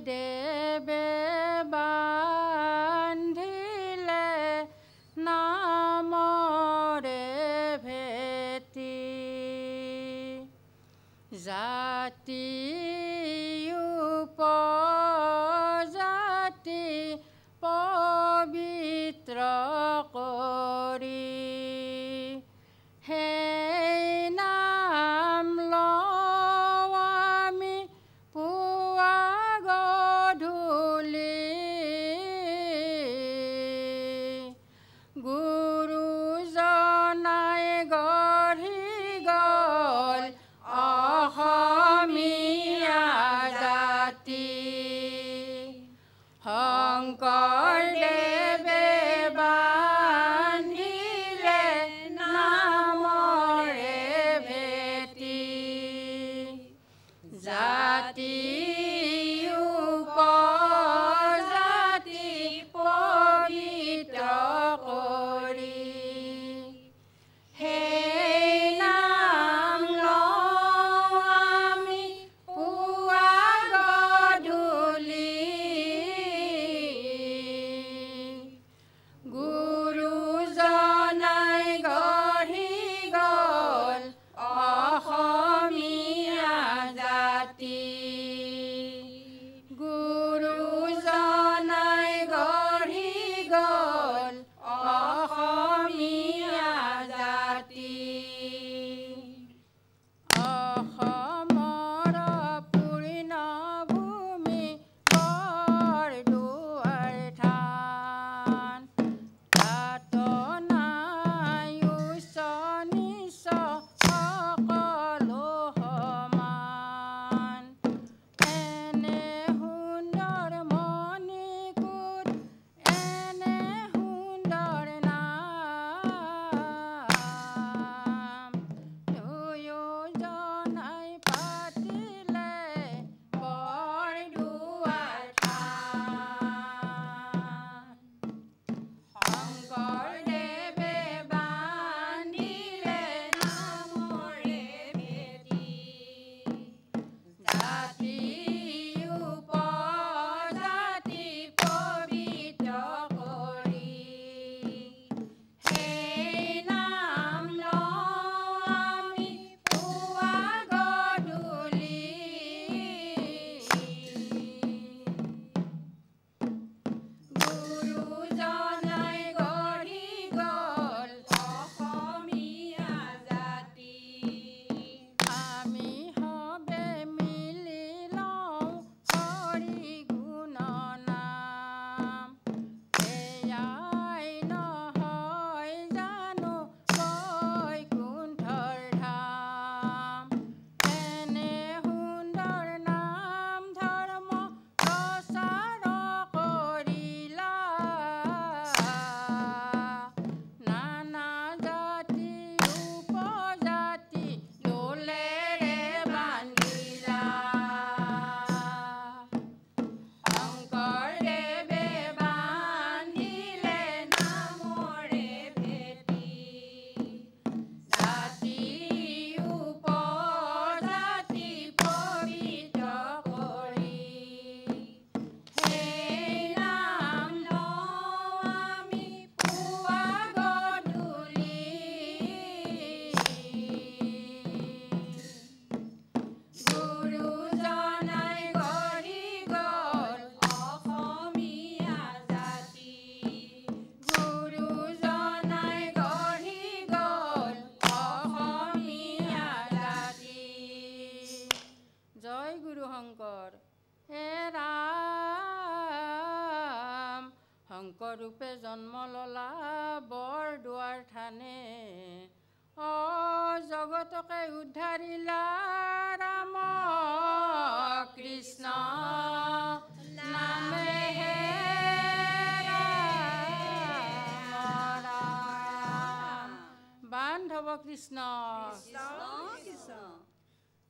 দেবে বান্ধিলে নামৰে ভেটি জাতি উপজাতি পবিত্ৰ কৰি সেই নাম লওঁ আমি পুৱা গধূলি গুৰুজনাই গঢ়ি গ'ল অসমীয়া জাতি শংকৰদেৱে বান্ধিলে নামৰে ভেটি জাতি উপজাতি পবিত্ৰ কৰি সেই নাম লওঁ আমি পুৱা গধূলি গুৰুজনাই গঢ়ি গ'ল অসমীয়া জাতি গুৰুজনাই গঢ়ি গ'ল অসমীয়া জাতি অসমৰ পূৰ্ণভূমি বৰদুৱাৰ থান তাত নাই উচ্চ নীচ সকলো সমান এনে সুন্দৰ মণিকূট এনে সুন্দৰ নাম দুয়োজনাই পাতিলে বৰদুৱাৰ থান শংকৰদেৱে বান্ধিলে নামৰে ভেটি জাতি উপজাতি পবিত্ৰ কৰি সেই নাম লওঁ আমি পুৱা গধূলি গুৰুজনাই গঢ়ি গ'ল অসমীয়া জাতি আমি সবে মিলি লওঁ হৰি গুণ নাম এয়াই নহয় জানো বৈকুণ্ঠৰ ধাম এনে সুন্দৰ নাম ধৰ্ম প্ৰচাৰ কৰিলা নানা জাতি উপজাতি দোলেৰে বান্ধিলা শংকৰদেৱে বান্ধিলে নামৰে ভেটি জাতি উপজাতি পবিত্ৰ কৰি সেই নাম লওঁ আমি পুৱা গধূলি গুৰুজনাই গঢ়ি গ'ল অসমীয়া জাতি গুৰুজনাই গঢ়ি গ'ল অসমীয়া জাতি জয় গুৰু শংকৰ হে ৰাম শংকৰ ৰূপে জন্ম ললা বৰদুৱাৰ থানে জগতকে উদ্ধাৰিলা ৰাম কৃষ্ণ নামেহে ৰাম বান্ধৱ কৃষ্ণ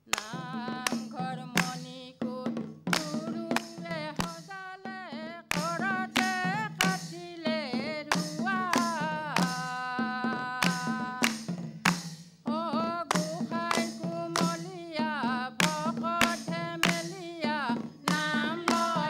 নামঘৰ মণিকূট গুৰুৱে সজালে কৰতে কাটিলে ৰুৱা গোসাঁই কুমলীয়া ভকত ধেমেলীয়া নাম লয়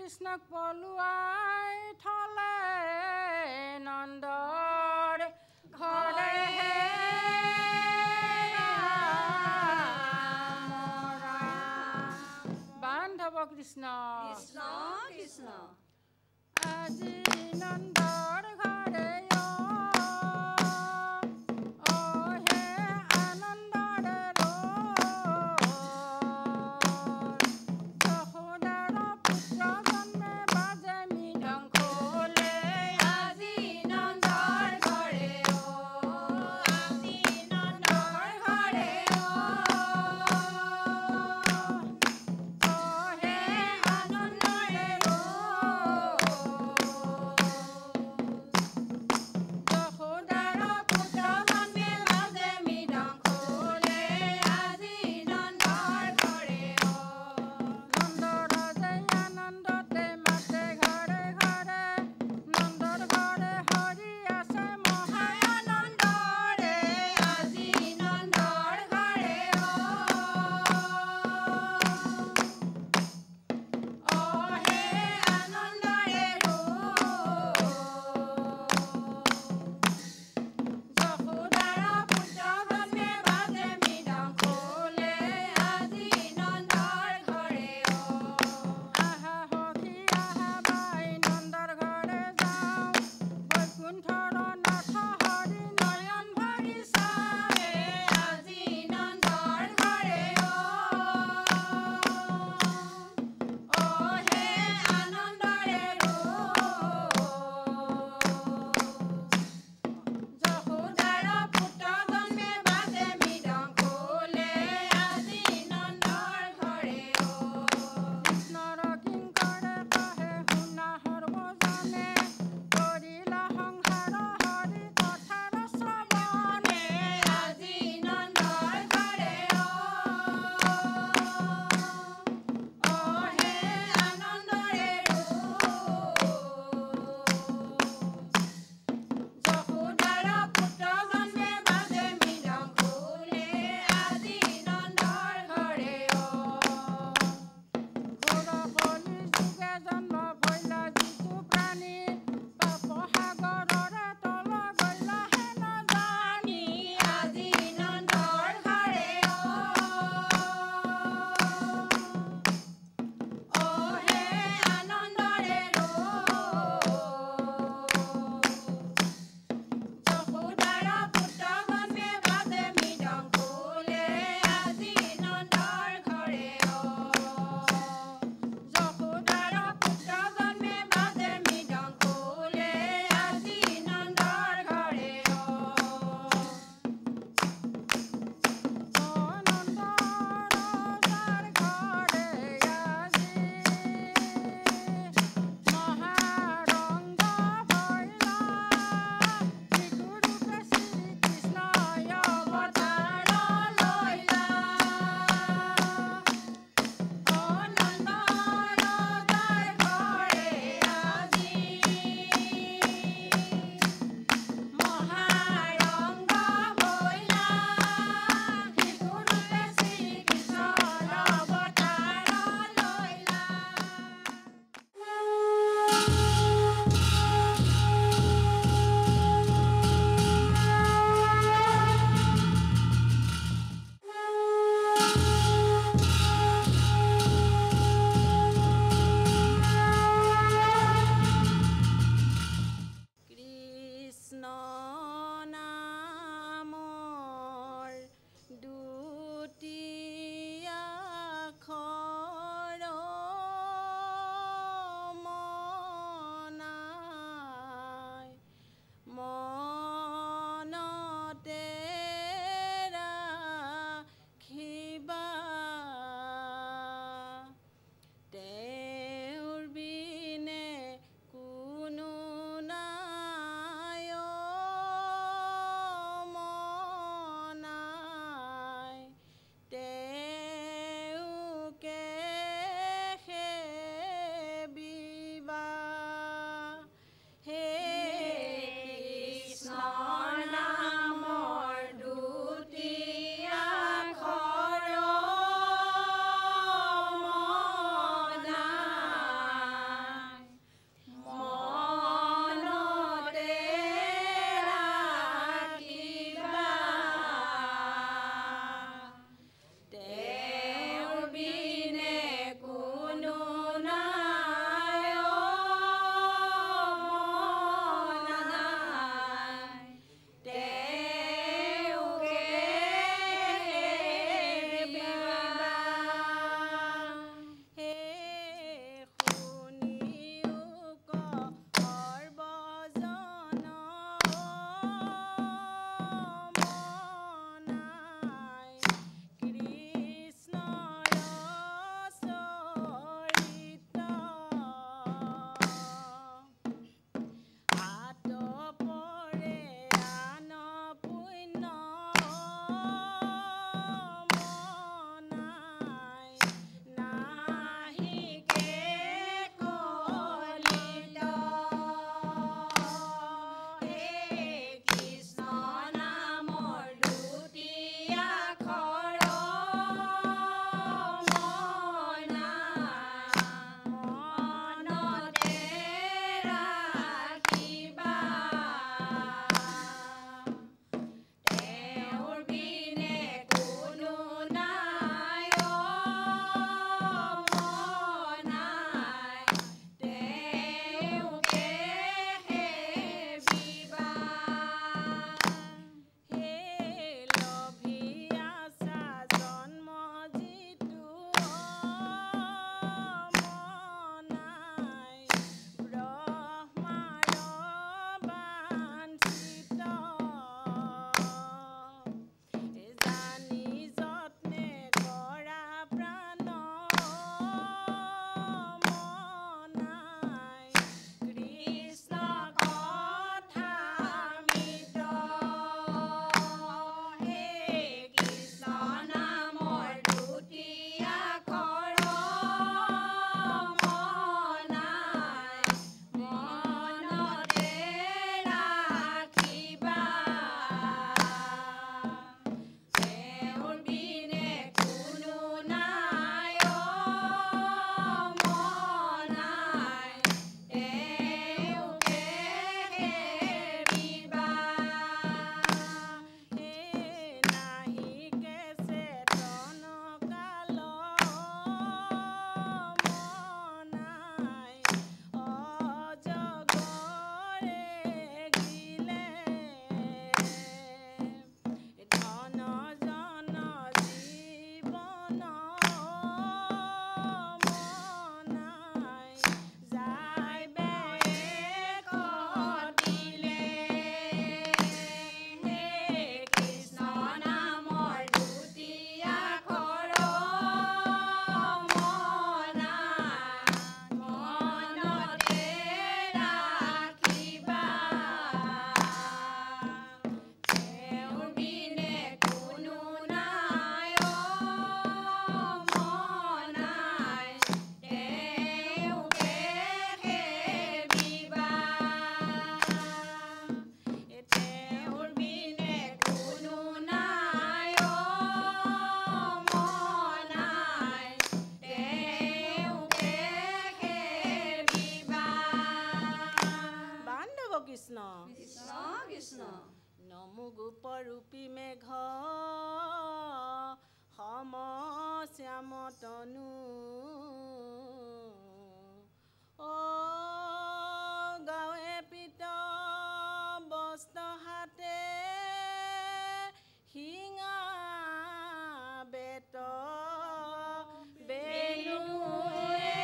কৃষ্ণক পলুৱাই থলে নন্দৰ ঘৰে হে বান্ধৱ কৃষ্ণ কৃষ্ণ কৃষ্ণ আজি নন্দৰ ঘৰে হে আনন্দৰে যশোদাৰ পুত্ৰ জন্মে বাজে মৃদংগলে আজি নন্দৰ ঘৰে আজি নন্দৰ ঘৰে হে আনন্দৰে কৃষ্ণ কৃষ্ণ নমো গোপৰূপী মেঘ সম শ্যাম তনু অ গাঁৱে পিত বস্ত্ৰ হাতে শিঙা বেত বেলুৱে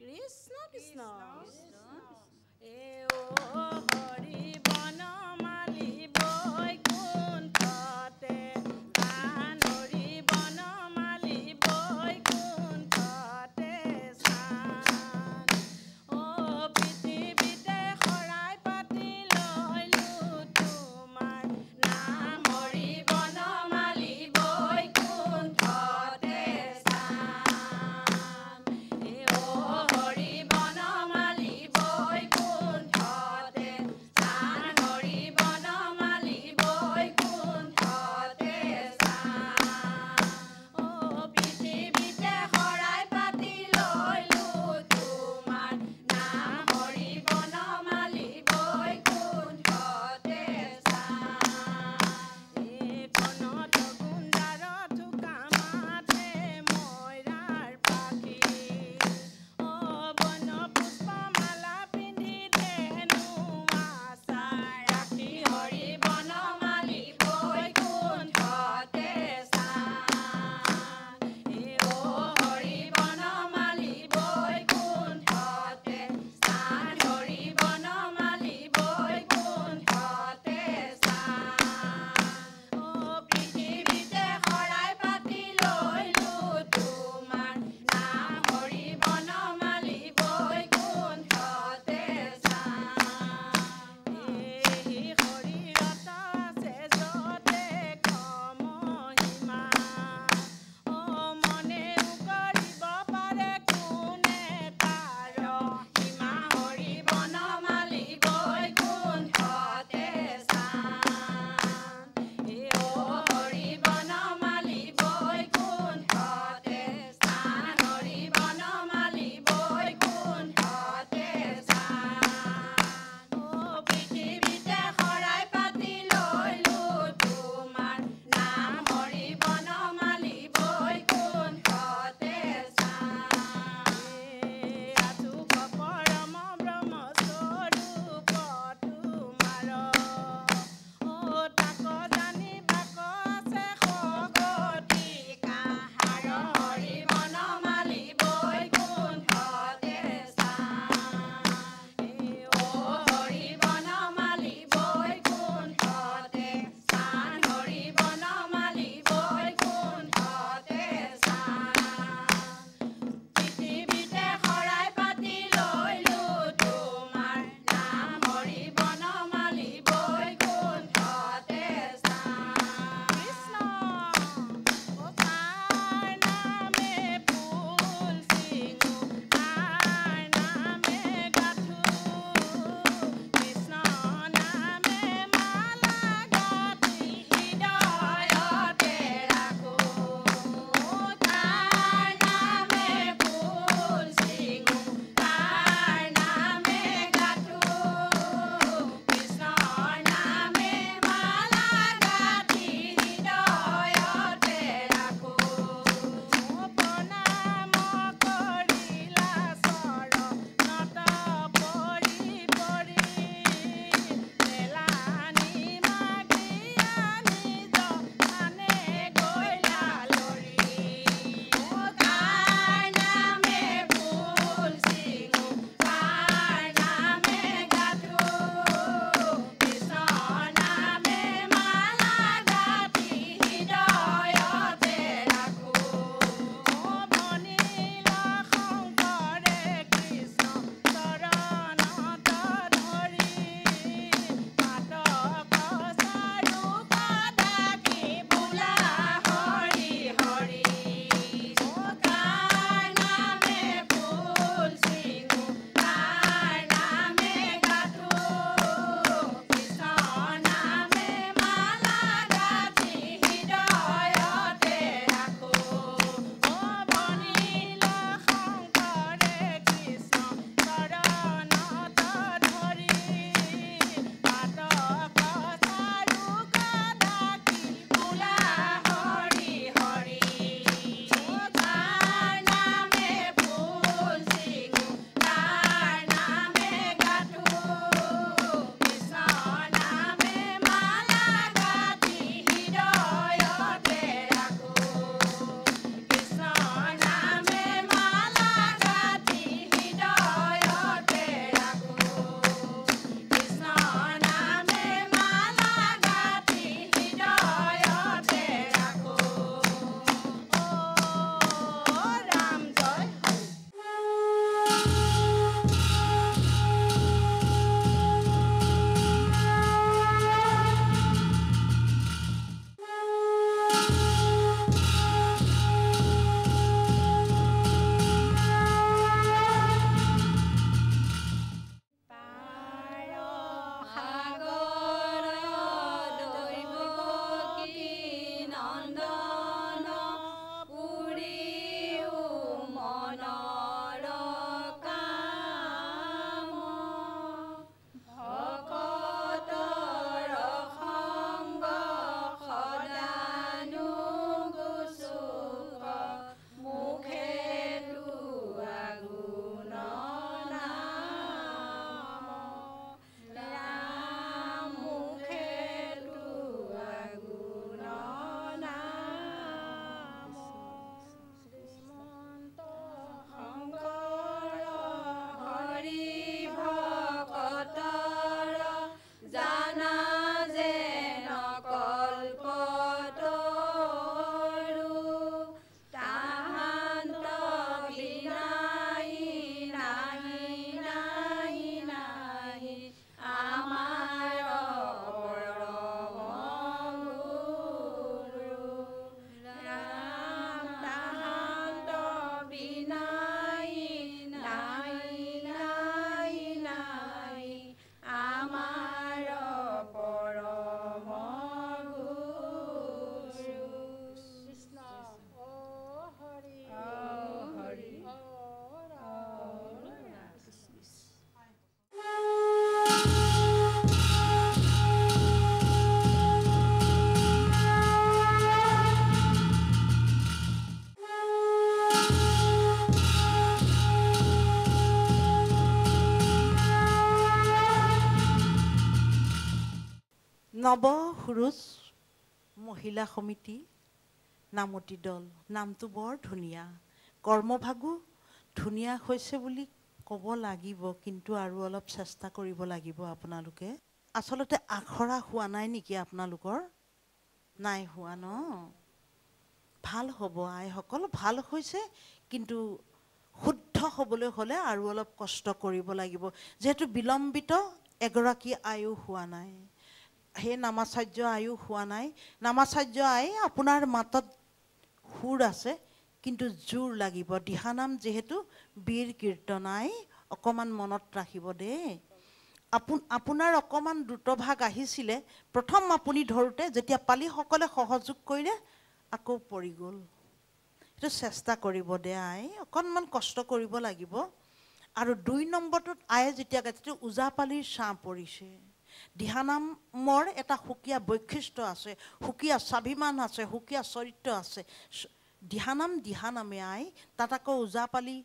কৃষ্ণ কৃষ্ণ এ অ হৰি বনমালী বৈকুণ্ঠতে কানৰি নৱ সুৰুজ মহিলা সমিতি নামতি দল নামটো বৰ ধুনীয়া কৰ্মভাগো ধুনীয়া হৈছে বুলি ক'ব লাগিব কিন্তু আৰু অলপ চেষ্টা কৰিব লাগিব আপোনালোকে আচলতে আখৰা হোৱা নাই নেকি আপোনালোকৰ নাই হোৱা ন ভাল হ'ব আইসকল ভাল হৈছে কিন্তু শুদ্ধ হ'বলৈ হ'লে আৰু অলপ কষ্ট কৰিব লাগিব যেহেতু বিলম্বিত এগৰাকী আয়ু হোৱা নাই সেই নামাচাৰ্য আয়ু হোৱা নাই নামাচাৰ্য আই আপোনাৰ মাতত সুৰ আছে কিন্তু জোৰ লাগিব দিহানাম যেহেতু বীৰ কীৰ্তনাই অকমান মনত ৰাখিব দেই আপোনাৰ অকমান দ্ৰুতভাগ আহিছিলে প্ৰথম আপুনি ধৰোতে যেতিয়া পালিসকলে সহযোগ কৰিলে আকৌ পৰি গ'ল এইটো চেষ্টা কৰিব দে আই অকণমান কষ্ট কৰিব লাগিব আৰু 2 নম্বৰটোত আয়ে যেতিয়া গাইছে ওজাপালিৰ ছাঁ পৰিছে দিহানামৰ এটা সুকীয়া বৈশিষ্ট্য আছে সুকীয়া স্বাভিমান আছে সুকীয়া চৰিত্ৰ আছে দিহানামে আই তাত আকৌ ওজাপালি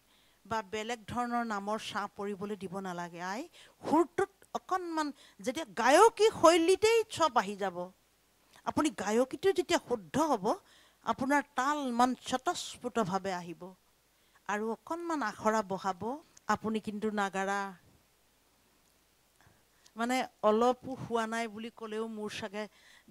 বা বেলেগ ধৰণৰ নামৰ ছাঁ পৰিবলৈ দিব নালাগে আই সুৰটোত অকণমান যেতিয়া গায়কী শৈলীতেই চব আহি যাব আপুনি গায়কীটো যেতিয়া শুদ্ধ হ'ব আপোনাৰ তাল মান স্বতঃস্ফূৰ্তভাৱে আহিব আৰু অকণমান আখৰা বহাব আপুনি কিন্তু নাগাৰা মানে অলপো হোৱা নাই বুলি ক'লেও মোৰ চাগে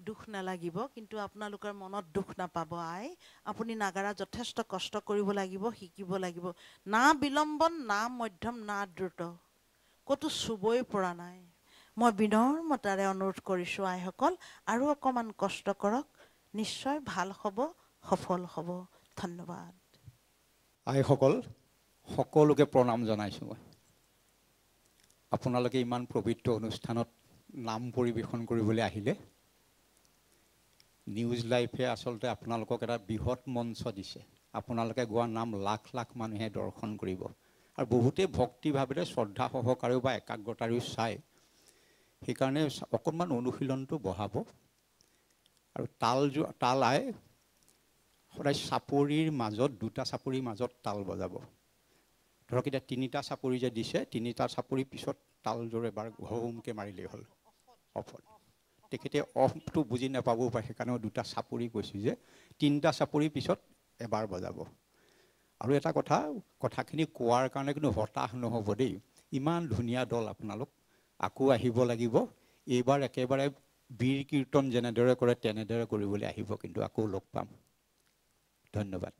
দুখ নালাগিব কিন্তু আপোনালোকৰ মনত দুখ নাপাব আই আপুনি নাগাৰা যথেষ্ট কষ্ট কৰিব লাগিব শিকিব লাগিব না বিলম্বন না মধ্যম না দ্ৰুত ক'তো চুবই পৰা নাই মই বিনম্ৰতাৰে অনুৰোধ কৰিছোঁ আইসকল আৰু অকণমান কষ্ট কৰক নিশ্চয় ভাল হ'ব সফল হ'ব ধন্যবাদ আইসকল সকলোকে প্ৰণাম জনাইছোঁ মই আপোনালোকে ইমান পবিত্ৰ অনুষ্ঠানত নাম পৰিৱেশন কৰিবলৈ আহিলে নিউজ লাইফে আচলতে আপোনালোকক এটা বৃহৎ মঞ্চ দিছে আপোনালোকে গোৱা নাম লাখ লাখ মানুহে দৰ্শন কৰিব আৰু বহুতে ভক্তিভাৱেৰে শ্ৰদ্ধা সহকাৰেও বা একাগ্ৰতাৰেও চায় সেইকাৰণে অকণমান অনুশীলনটো বঢ়াব আৰু তাল আই সদায় চাপৰিৰ মাজত 2টা চাপৰিৰ মাজত তাল বজাব ধৰক এতিয়া 3টা চাপৰি যে দিছে 3টা চাপৰি পিছত তালযোৰ এবাৰ ঘহুমকৈ মাৰিলেই হ'ল অফত তেখেতে অফটো বুজি নাপাবও পাৰে সেইকাৰণে 2টা চাপৰি কৈছোঁ যে 3টা চাপৰি পিছত এবাৰ বজাব আৰু এটা কথাখিনি কোৱাৰ কাৰণে কিন্তু হতাশ নহ'ব দেই ইমান ধুনীয়া দল আপোনালোক আকৌ আহিব লাগিব এইবাৰ একেবাৰে বীৰ কীৰ্তন যেনেদৰে কৰে তেনেদৰে কৰিবলৈ আহিব কিন্তু আকৌ লগ পাম ধন্যবাদ